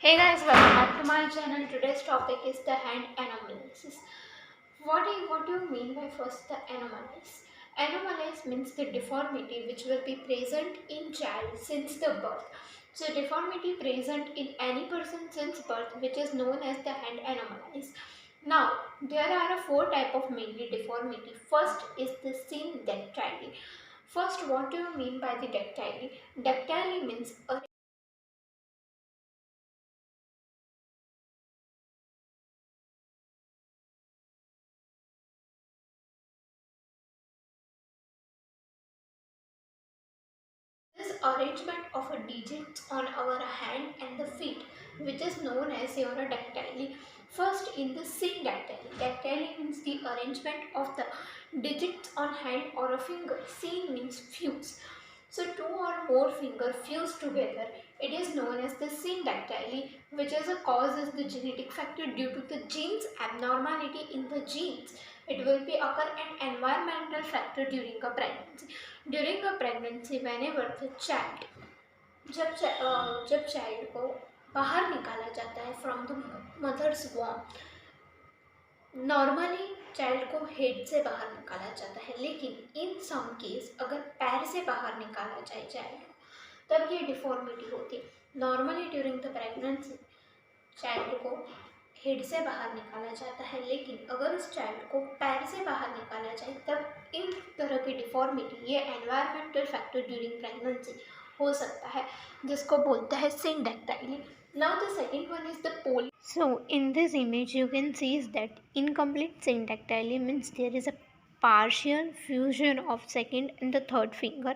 Hey guys, welcome back to my channel. Today's topic is the hand anomalies. What do you mean by first the anomalies? Anomalies means the deformity which will be present in child since the birth. So deformity present in any person since birth, which is known as the hand anomalies. Now there are four type of mainly deformity. First is the syndactyly. First, what do you mean by the dactyly? Dactyly means a this arrangement of a digits on our hand and the feet, which is known as your dactyly. First, in the syndactyly. Dactyly means the arrangement of the digits on hand or a finger. Syn means fuse. So two or more fingers fused together. It is known as the syndactyly, which is a cause is the genetic factor due to the genes abnormality in the genes. It will be occur an environmental factor during a pregnancy. During a pregnancy, whenever the child जब child को बाहर निकाला जाता है from the mother's वॉर्म, normally child को head से बाहर निकाला जाता है, लेकिन इन सम केस अगर पैर से बाहर निकाला जाए चाइल्ड को तब ये डिफॉर्मिटी होती है. Normally during the pregnancy child को हेड से बाहर निकाला जाता है, लेकिन अगर उस चाइल्ड को पैर से बाहर निकाला जाए तब इन तरह की डिफॉर्मिटी ये एनवायरमेंटल फैक्टर ड्यूरिंग प्रेगनेंसी हो सकता है, जिसको बोलते हैं syndactyly. Now the second one is the poly. So in this image you can see is that incomplete syndactyly means there is a partial fusion of second and the third finger,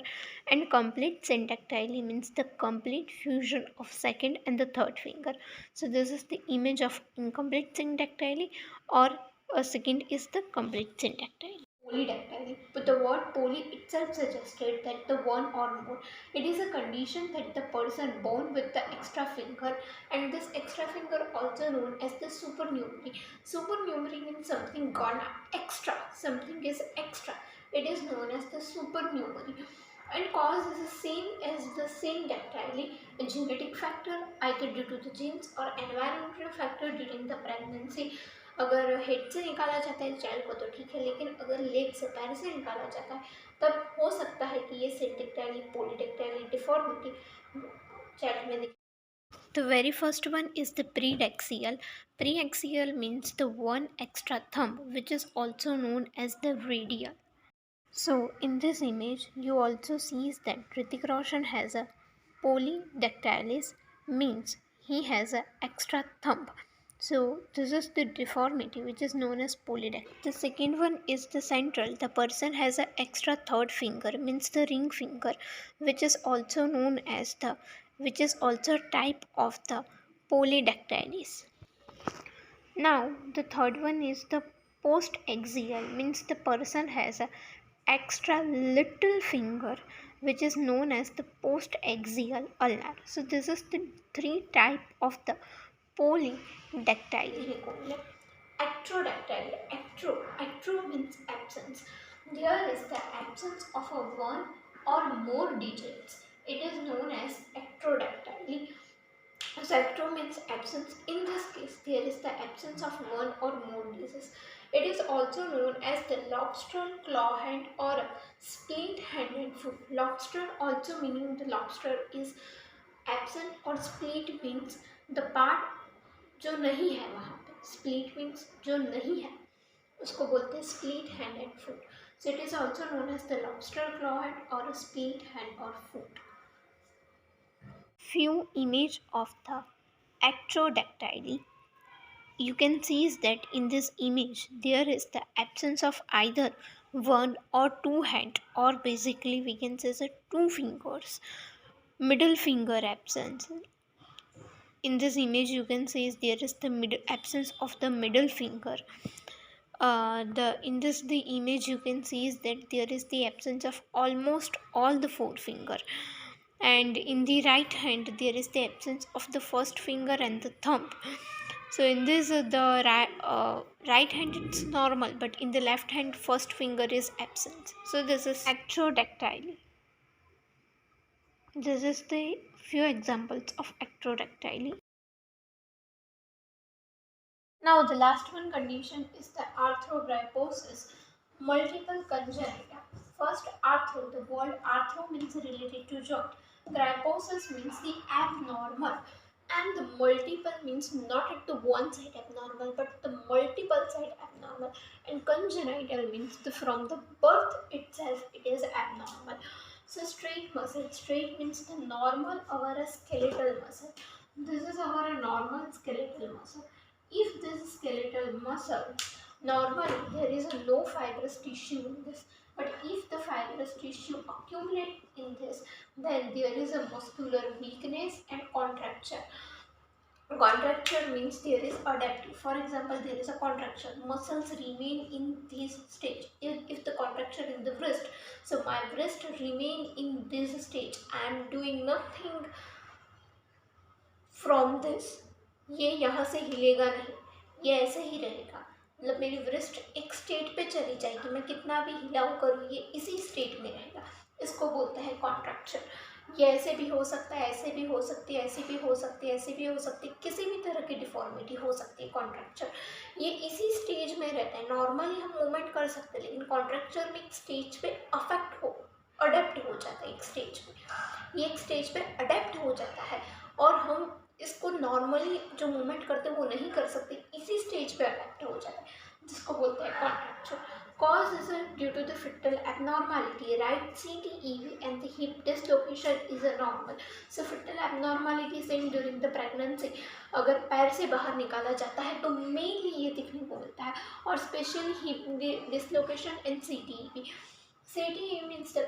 and complete syndactyly means the complete fusion of second and the third finger. So this is the image of incomplete syndactyly, or a second is the complete syndactyly. Polydactyly, but the word poly itself suggested that the one or more. It is a condition that the person born with the extra finger, and this extra finger also known as the supernumerary. Supernumerary means something gone extra, something is extra. It is known as the supernumerary. And cause is the same as the syndactyly, a genetic factor either due to the genes or environmental factor during the pregnancy. अगर head से निकाला जाता है child को तो ठीक है, लेकिन अगर लेग से पैर से निकाला जाता है तब हो सकता है कि ये syndactyly polydactyly deformity चाइल्ड में दिखे. The very first one is the preaxial. Preaxial means the one extra thumb, which is also known as the radial. So in this image you also see that Hrithik Roshan has a polydactylis, means he has an extra thumb. So this is the deformity which is known as polydactyly. The second one is the central. The person has an extra third finger, means the ring finger, which is also known as the, which is also type of the polydactylis. Now the third one is the postaxial, means the person has a extra little finger, which is known as the postaxial ulnar. So this is the three type of the polydactyly. Ectrodectyly. Ectro means absence. There is the absence of a one or more digits. It is known as ectrodectyly. So ectro means absence. In this case, there is the absence of one or more digits. It is also known as the lobster claw hand or split handed foot. Lobster also meaning the lobster is absent, और split means the part जो नहीं है वहाँ पे. Split means जो नहीं है उसको बोलते हैं split handed foot. So it is also known as the lobster claw hand or a split hand or foot. Few image of the ectrodactyly. You can see that in this image there is the absence of either one or two hand, or basically we can say the two fingers, middle finger absence. In this image you can see there is the absence of the middle finger. The image you can see is that there is the absence of almost all the four finger, and in the right hand there is the absence of the first finger and the thumb. So in this the right hand it's normal, but in the left hand first finger is absent. So this is ectrodactyly. This is the few examples of ectrodactyly. Now the last one condition is the arthrogryposis, multiple congenita. First, arthro, the word arthro means related to joint. Gryposis means the abnormal, and the multiple means not at the one side abnormal but the multiple side abnormal, and congenital means from the birth itself it is abnormal. So straight muscle, straight means the normal or a skeletal muscle. This is our normal skeletal muscle. If this skeletal muscle, normally there is a no fibrous tissue in this, but if the fibrous tissue accumulate in this, then there is a muscular weakness and contracture. Contracture means there is adaptive. For example, there is a contracture. Muscles remain in this stage. If the contracture in the wrist, so my wrist remain in this stage. I am doing nothing from this, ये यहाँ से हिलेगा नहीं, ये ऐसे ही रहेगा, मतलब मेरी wrist एक स्टेट पे चली जाएगी, मैं कितना भी हिलाऊ करूँ ये इसी स्टेट में रहेगा, इसको बोलते हैं कॉन्ट्रैक्शन। ये ऐसे भी हो सकता है, ऐसे भी हो सकती है, ऐसे भी हो सकती है, ऐसे भी हो सकती है, किसी भी तरह की डिफॉर्मिटी हो सकती है। कॉन्ट्रैक्चर ये इसी स्टेज में रहता है। नॉर्मली हम मूवमेंट कर सकते हैं, लेकिन कॉन्ट्रैक्चर में एक स्टेज पे अफेक्ट हो, अडेप्ट हो जाता है, एक स्टेज में ये एक स्टेज पे अडेप्ट हो जाता है और हम इसको नॉर्मली जो मूवमेंट करते हैं वो नहीं कर सकते, इसी स्टेज पे अडेप्ट हो जाता है, जिसको बोलते हैं contracture. Cause is due to the fetal abnormality, right CTEV and the hip dislocation is a normal. So fetal abnormality seen during the pregnancy, अगर पैर से बाहर निकाला जाता है तो मेनली ये दिखने को मिलता है, और specially hip dislocation and CTEV. CTEV means the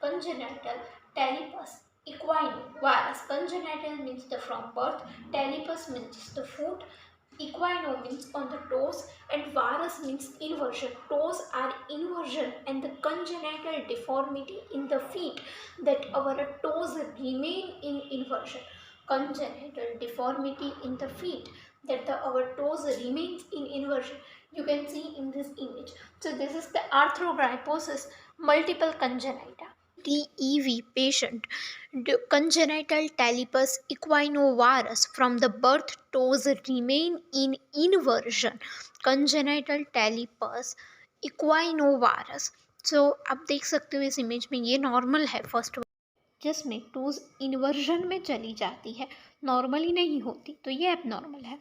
congenital talipus equine virus. Congenital means the from birth, talipus means the foot, equino means on the toes, and varus means inversion. Toes are inversion and the congenital deformity in the feet, that our toes remain in inversion. Congenital deformity in the feet, that our toes remains in inversion. You can see in this image. So this is the arthrogryposis, multiple congenita. TEV patient, congenital talipus equinovarus, from the birth toes remain in inversion. Congenital talipus equinovarus. So आप देख सकते हो इस image में ये normal है first, जिसमें toes inversion में चली जाती है, नॉर्मली नहीं होती, तो ये एबनॉर्मल है।